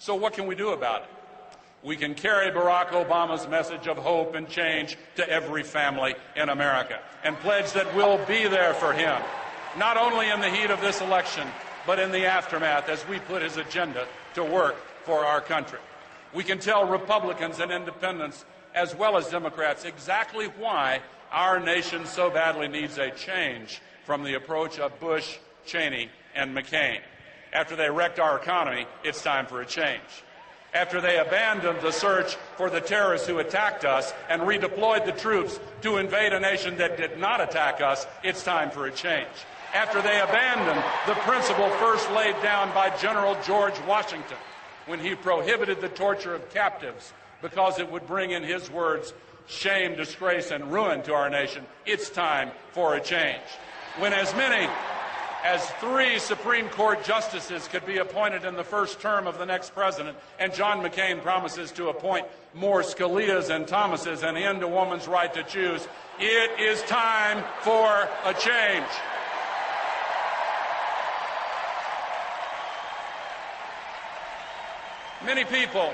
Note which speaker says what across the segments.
Speaker 1: So what can we do about it? We can carry Barack Obama's message of hope and change to every family in America and pledge that we'll be there for him, not only in the heat of this election, but in the aftermath as we put his agenda to work for our country. We can tell Republicans and independents, as well as Democrats, exactly why our nation so badly needs a change from the approach of Bush, Cheney, and McCain. After they wrecked our economy, it's time for a change. After they abandoned the search for the terrorists who attacked us and redeployed the troops to invade a nation that did not attack us, it's time for a change. After they abandoned the principle first laid down by General George Washington when he prohibited the torture of captives because it would bring, in his words, shame, disgrace, and ruin to our nation, it's time for a change. When as many as 3 Supreme Court justices could be appointed in the first term of the next president, and John McCain promises to appoint more Scalias and Thomases and end a woman's right to choose, it is time for a change. Many people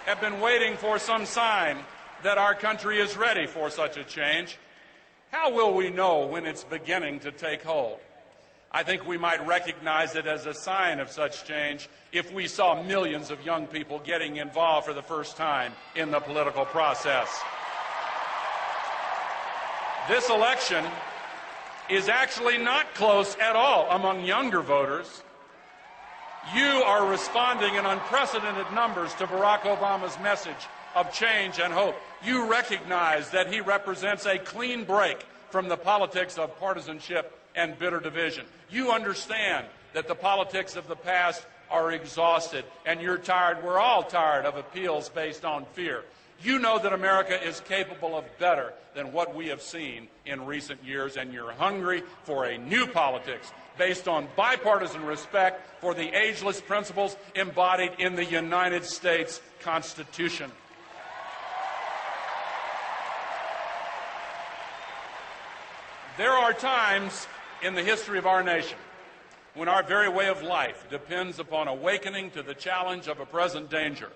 Speaker 1: have been waiting for some sign that our country is ready for such a change. How will we know when it's beginning to take hold? I think we might recognize it as a sign of such change if we saw millions of young people getting involved for the first time in the political process. This election is actually not close at all among younger voters. You are responding in unprecedented numbers to Barack Obama's message of change and hope. You recognize that he represents a clean break from the politics of partisanship and bitter division. You understand that the politics of the past are exhausted, and you're tired. We're all tired of appeals based on fear. You know that America is capable of better than what we have seen in recent years, and you're hungry for a new politics based on bipartisan respect for the ageless principles embodied in the United States Constitution. There are times in the history of our nation when our very way of life depends upon awakening to the challenge of a present danger,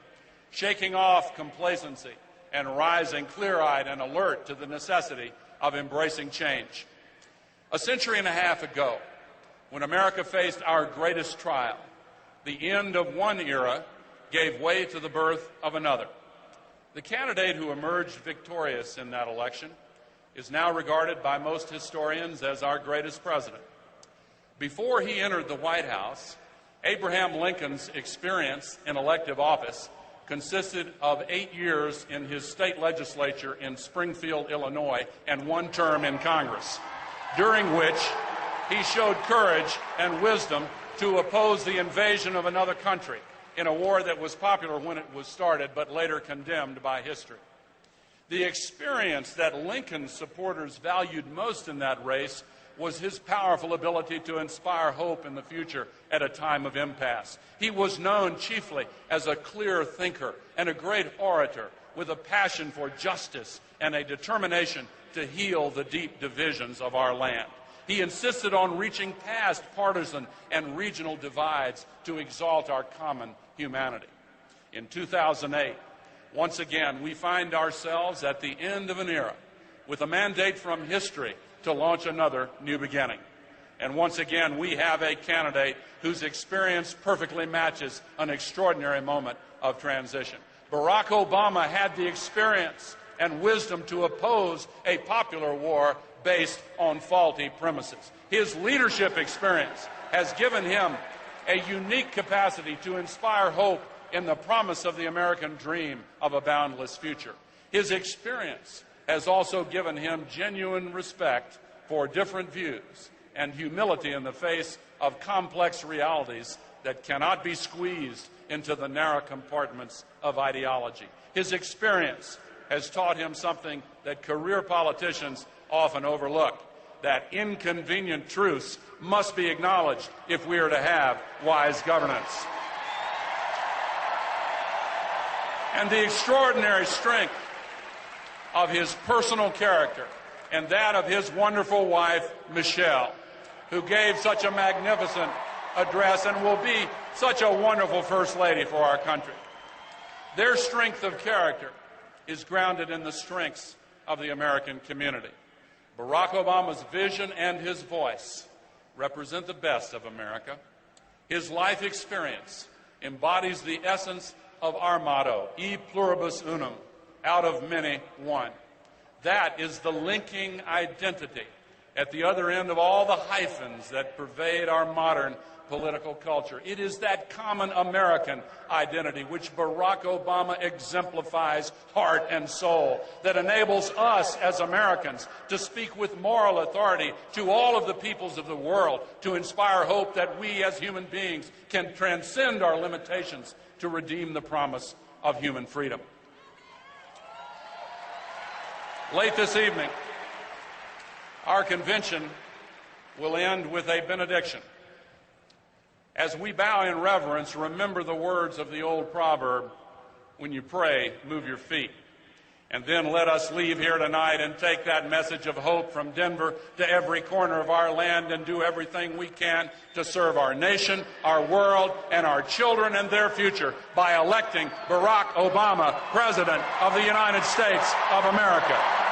Speaker 1: shaking off complacency, and rising clear-eyed and alert to the necessity of embracing change. A century and a half ago, when America faced our greatest trial, the end of one era gave way to the birth of another. The candidate who emerged victorious in that election is now regarded by most historians as our greatest president. Before he entered the White House, Abraham Lincoln's experience in elective office consisted of 8 years in his state legislature in Springfield, Illinois, and 1 term in Congress, during which he showed courage and wisdom to oppose the invasion of another country in a war that was popular when it was started, but later condemned by history. The experience that Lincoln's supporters valued most in that race was his powerful ability to inspire hope in the future at a time of impasse. He was known chiefly as a clear thinker and a great orator with a passion for justice and a determination to heal the deep divisions of our land. He insisted on reaching past partisan and regional divides to exalt our common humanity. In 2008, once again, we find ourselves at the end of an era with a mandate from history to launch another new beginning. And once again, we have a candidate whose experience perfectly matches an extraordinary moment of transition. Barack Obama had the experience and wisdom to oppose a popular war based on faulty premises. His leadership experience has given him a unique capacity to inspire hope in the promise of the American dream of a boundless future. His experience has also given him genuine respect for different views and humility in the face of complex realities that cannot be squeezed into the narrow compartments of ideology. His experience has taught him something that career politicians often overlook, that inconvenient truths must be acknowledged if we are to have wise governance. And the extraordinary strength of his personal character and that of his wonderful wife, Michelle, who gave such a magnificent address and will be such a wonderful First Lady for our country. Their strength of character is grounded in the strengths of the American community. Barack Obama's vision and his voice represent the best of America. His life experience embodies the essence of our motto, E pluribus unum, out of many, one. That is the linking identity at the other end of all the hyphens that pervade our modern political culture. It is that common American identity which Barack Obama exemplifies heart and soul, that enables us as Americans to speak with moral authority to all of the peoples of the world, to inspire hope that we as human beings can transcend our limitations to redeem the promise of human freedom. Late this evening, our convention will end with a benediction. As we bow in reverence, remember the words of the old proverb, when you pray, move your feet. And then let us leave here tonight and take that message of hope from Denver to every corner of our land and do everything we can to serve our nation, our world, and our children and their future by electing Barack Obama, President of the United States of America.